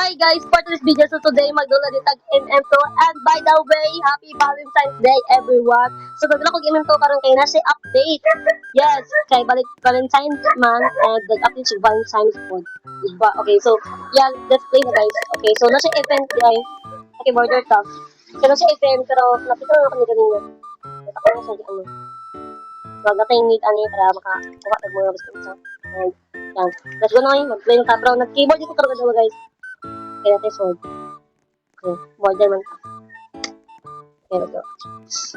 Hi guys, for this video, so today magdula ditag MM2 and by the way, happy Valentine's Day everyone. So magdula ko MM2 karon kay na si update. Yes, kay balik Valentine's man and nag-update si Valentine's food. Diba? Okay, so yeah, let's play na guys. Okay, so nasa event guys. Okay, border top. So nasa event pero nakita na ako ni kanina. Ito ko na sa ano. Wag na tayong need ani para makakuha tag mga basta isa. And yan. Let's go na ngayon. Mag-play ng tab nag-keyboard dito karon dalawa guys. Okay, natin sword. Okay, border man. Okay, let's go.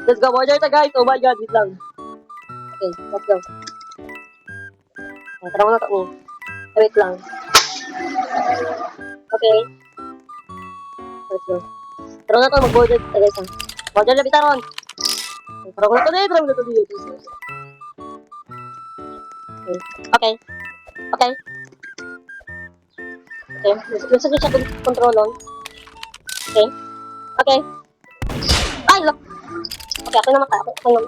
Let's go, border ta guys. Oh my god, wait lang. Okay, let's go. Okay, tara muna ito ni. Wait lang. Okay. Let's go. Tara na ito, mag-border ta guys. Border na bitaron. Tara muna ito na, tara muna ito dito. Okay. Okay. Okay. Gusto ko siya control on. Okay. Okay. Ay, look. Okay, ako namatay. Ako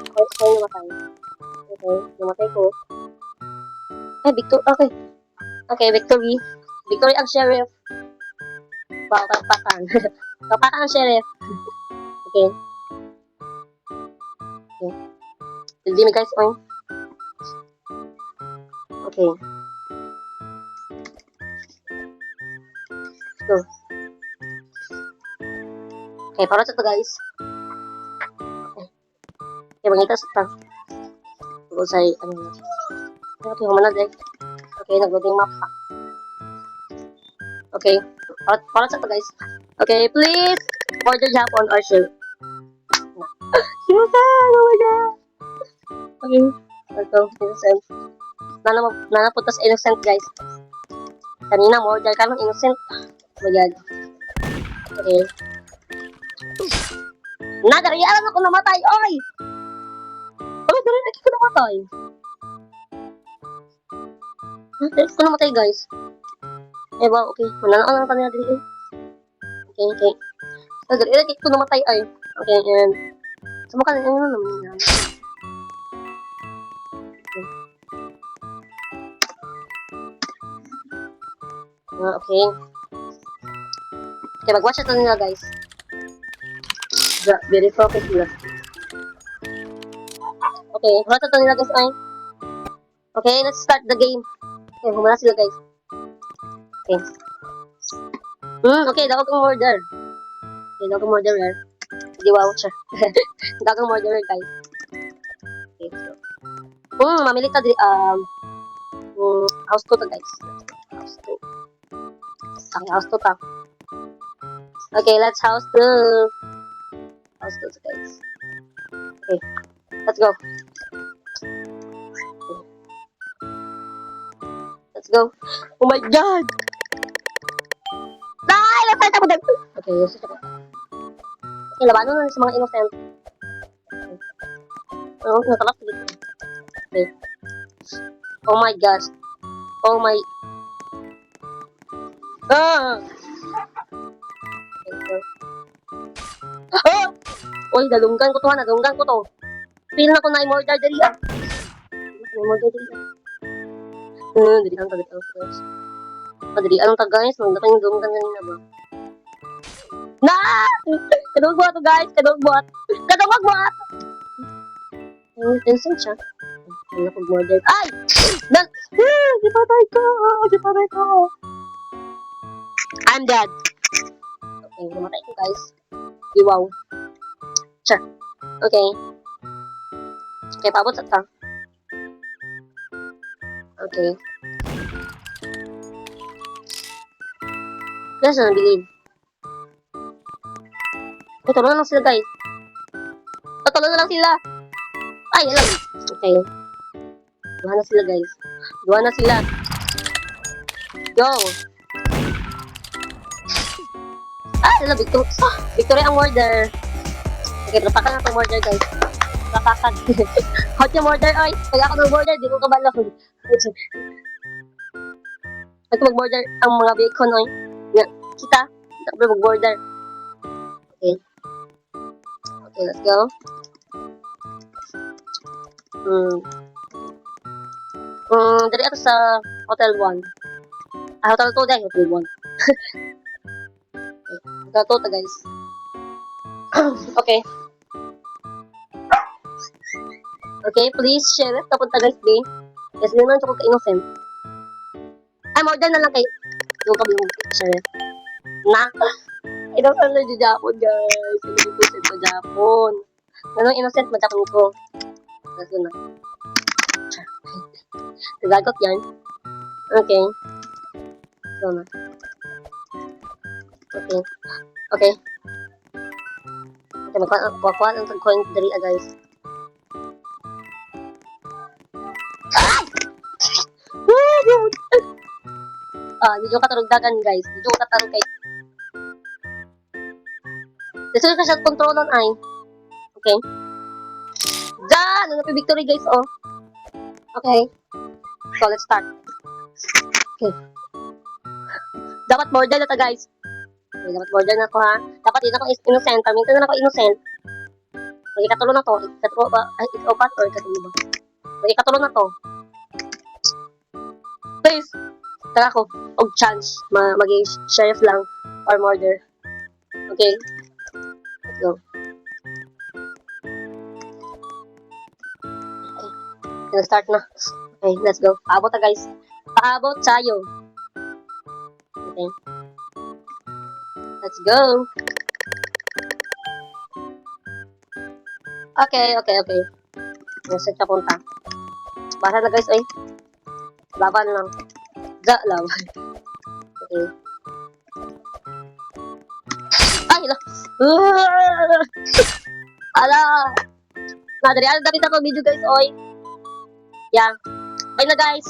namatay. Okay, namatay ko. Ay, victory. Okay. Okay, victory. Victory ang sheriff. Wow, kapakan. Kapakan ang sheriff. Okay. Okay. Hindi mi guys, oy. Okay. Go. Okay, para sa to guys. Okay. Okay, mangita sa ta. Usay, ano na. Okay, humana dek. Okay, nag-loading map pa. Okay, para sa to guys. Okay, please, border Japan or shield. Innocent! Oh my god! Okay, ito, innocent. Nanapunta sa innocent guys. Kanina mo, dahil ka ng innocent. Oh my god. Okay. Dari alam ako namatay, oy! Oy, dari lagi ko namatay. Dari ko namatay, guys. Eh, wow, okay. Mananaan lang kanina dito. Okay, okay. So, dari lagi ko namatay, ay. Okay, and... Sama ka na, ano naman yan. Okay. Okay, mag-watch ito nila, guys. Very focused nila. Okay, watch ito nila, guys, ay. Okay, let's start the game. Okay, humana sila, guys. Okay. Okay, dagang murder. Okay, dagang murderer. Hindi wow siya. Dagang murderer, guys. Okay, so. Mamili ka, house 2 to, guys. House 2. Okay, house 2 pa. Okay, let's house 2. House 2 to, guys. Okay, let's go. Let's go. Oh my god! Ay! Nasaan mo din? Okay, yes. Okay, labanan na sa mga innocent. Okay. Oh, natalak dito. Okay. Oh my gosh. Oh my... Ah! Okay. Ah! Uy, dalunggan ko to ha. Dalunggan ko to. Feel na ko na i-murder dali ah. I-murder dali ah. Dali ang tagad guys. Dali ang tagad guys. Magdating yung dalunggan kanina ba? Na! Kadawag buhat to guys. Kadawag buhat. Kadawag buhat! Tension siya. Hindi ako murder. Ay! Di patay ko! Di patay ko! I'm dead. Okay, namatay ko guys. Wow. Sure. Okay. Okay, paabot sa ta. Okay. Guys, nabilin. Okay, tulungan na lang sila guys. Tulungan na lang sila. Ay, alam. Okay. Duha na sila guys. Duha na sila. Yo. Sila Victory ang murder. Okay, rapakan na itong murder guys. Rapakan. Hot yung murder, oy. Pag ako ng murder, di ko kabalo. Ito mag-murder ang mga bacon, oy. Kita. Kita ko mag-murder. Okay. Okay, let's go. Dari ako sa Hotel 1. Hotel 2 dahil, Hotel 1. Ito to guys. Okay. Okay, please share it. Tapos guys, din. Yes, hindi naman ako ka-innocent. Ay, more than na lang kay... Yung kami yung share. Na? Innocent na dyan Japon, guys. Innocent na Japon. Anong innocent mo Japon ko? Kaso na. Nagagot yan. Okay. So na. Okay. Okay. Okay, magkuha ang coin dali guys. Medyo katarugdagan guys. Medyo katarug kay. Dito ka siya kontrolon ay. Okay. Diyan! Ano na victory guys, oh. Okay. So, let's start. Okay. Dapat border na ta guys. Okay, dapat border na ako ha. Dapat din ako innocent. Minsan na ako innocent. So, ikatulo na to. Ikatulo ba? Ay, ikapat or ikatulo ba? So, ikatulo na to. Please. Tara ko. Og chance. Maging sheriff lang. Or murder. Okay. Let's go. Okay. Start na. Okay, let's go. Paabot na guys. Paabot tayo. Okay. Let's go. Okay. Nasa siya punta. Basa na guys, ay. Laban lang. Laban. Okay. Ay, hala. Ala. Nadari, dapit ako video guys, oy. Yeah. Bye na guys.